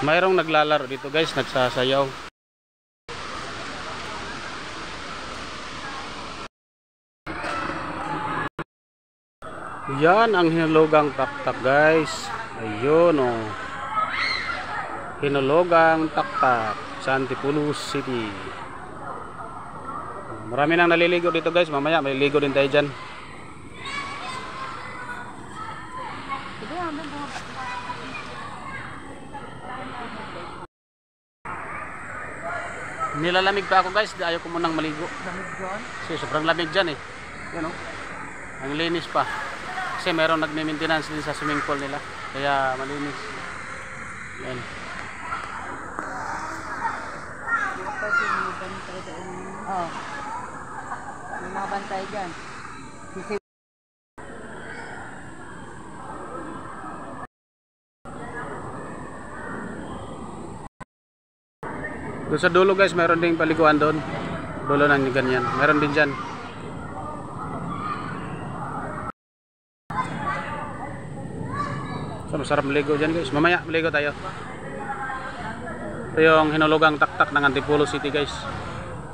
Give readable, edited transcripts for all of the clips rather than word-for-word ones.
Mayroong naglalaro dito guys, nagsasayaw. Yan ang hinulugang taktak guys. Ayun oh. Hinulugang taktak sa Antipolo City. Marami nang naliligo dito guys. Mamaya maliligo din tayo dyan. Nilalamig pa ako guys. Ayaw ko munang maligo. Kasi sobrang lamig dyan eh. Yan oh. Ang linis pa. Kasi meron nagme-maintenance din sa swimming pool nila. Kaya malinis. Yan. Oh. May mga bantay dyan. Doon sa dulo guys, meron ding paliguan doon. Dulo ng ganyan. Meron din dyan. So, masarap maligo dyan guys. Mamaya maligo tayo. Ito yung hinulugang taktak ng Antipolo City guys.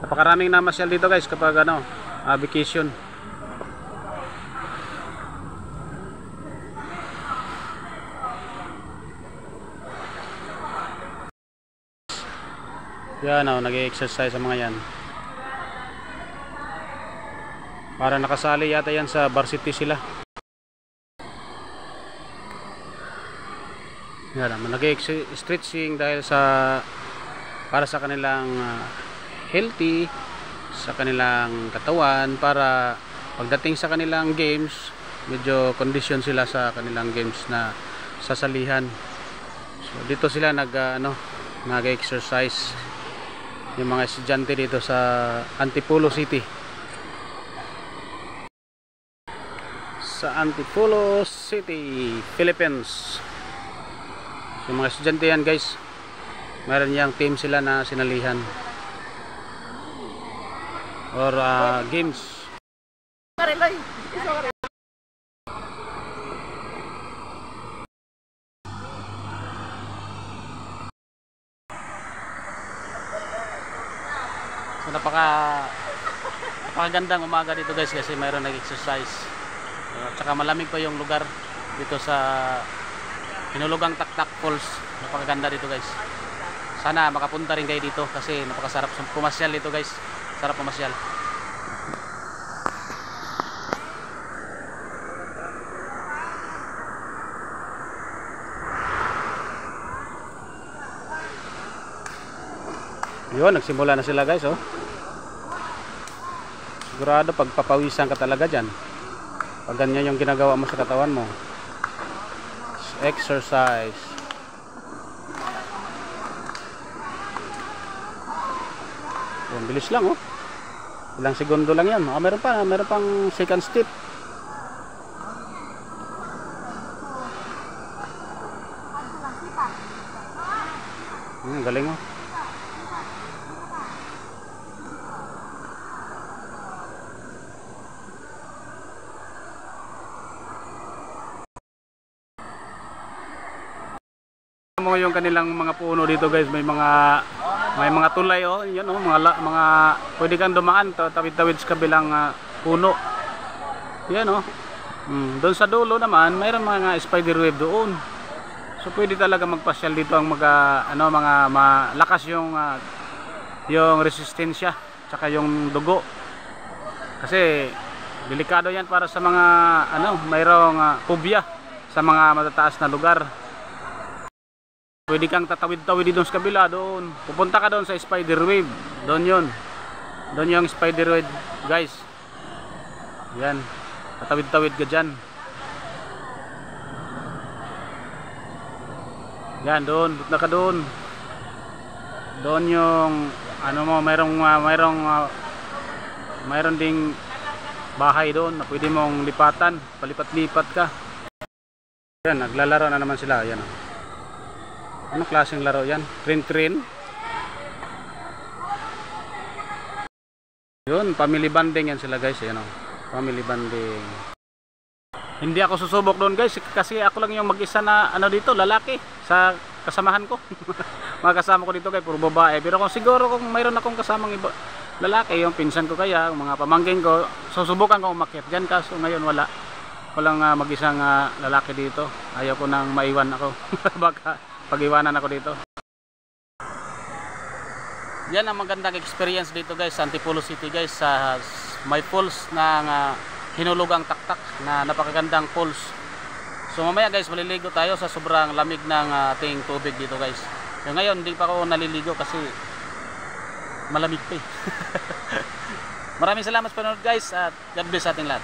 Napakaraming namasyal dito guys kapag ano, vacation. Yan o, nag-exercise sa mga yan. Para nakasali yata yan sa varsity sila. Yan naman, nag-stretching dahil sa para sa kanilang healthy, sa kanilang katawan, para pagdating sa kanilang games, medyo condition sila sa kanilang games na sasalihan. So dito sila nag-exercise yung mga estudyante dito sa Antipolo City. Sa Antipolo City, Philippines. Yung mga estudyante yan guys, meron yang team sila na sinalihan or games. So napakagandang umaga dito guys kasi mayroon nag-exercise. At saka malamig pa yung lugar dito sa Hinulugang Taktak Falls. Napakaganda dito guys. Sana makapunta rin kayo dito kasi napakasarap pumasyal dito guys. Sarap pumasyal. Yun, nagsimula na sila guys oh. Sigurado pagpapawisan ka talaga dyan pag ganyan yung ginagawa mo sa katawan mo. Exercise. Yan, bilis lang oh. Ilang segundo lang yan. Meron pang second step. Galing oh. Yung kanilang mga puno dito guys, may mga tulay oh, yan oh, mga pwede kang dumaan tawid-tawid sa kabilang puno. Yan oh. Doon sa dulo naman, mayroon mga spider web doon. So pwede talaga magpasyal dito ang mga malakas yung resistensya tsaka yung dugo. Kasi delikado yan para sa mga mayroong phobia sa mga matataas na lugar. Pwede kang tatawid-tawid doon sa kabila doon. Pupunta ka doon sa spider web. Doon yun. Doon yung spider web guys. Yan. Tatawid-tawid ka dyan. Yan doon. Punta ka doon. Doon yung mayroon ding bahay doon na pwede mong lipatan. Palipat-lipat ka. Yan. Naglalaro na naman sila. Yan. Ano klaseng laro yan? Trin-trin? Yun, family bonding yan sila guys. Yan, family bonding. Hindi ako susubok doon guys kasi ako lang yung mag-isa na dito, lalaki sa kasamahan ko. Mga kasama ko dito guys, puro babae. Pero kung siguro kung mayroon akong kasamang iba, lalaki, yung pinsan ko kaya, mga pamangkin ko, susubukan ko umakyat dyan. Kaso ngayon walang mag-isang lalaki dito. Ayaw ko nang maiwan ako. Baka pag-iwanan ako dito. Yan ang magandang experience dito guys sa Antipolo City guys, sa may falls ng Hinulugang Taktak na napakagandang falls. So mamaya guys maliligo tayo sa sobrang lamig ng ating tubig dito guys. So ngayon hindi pa ako naliligo kasi malamig pa eh. Maraming salamat sa panonood guys at God bless sa ating lahat.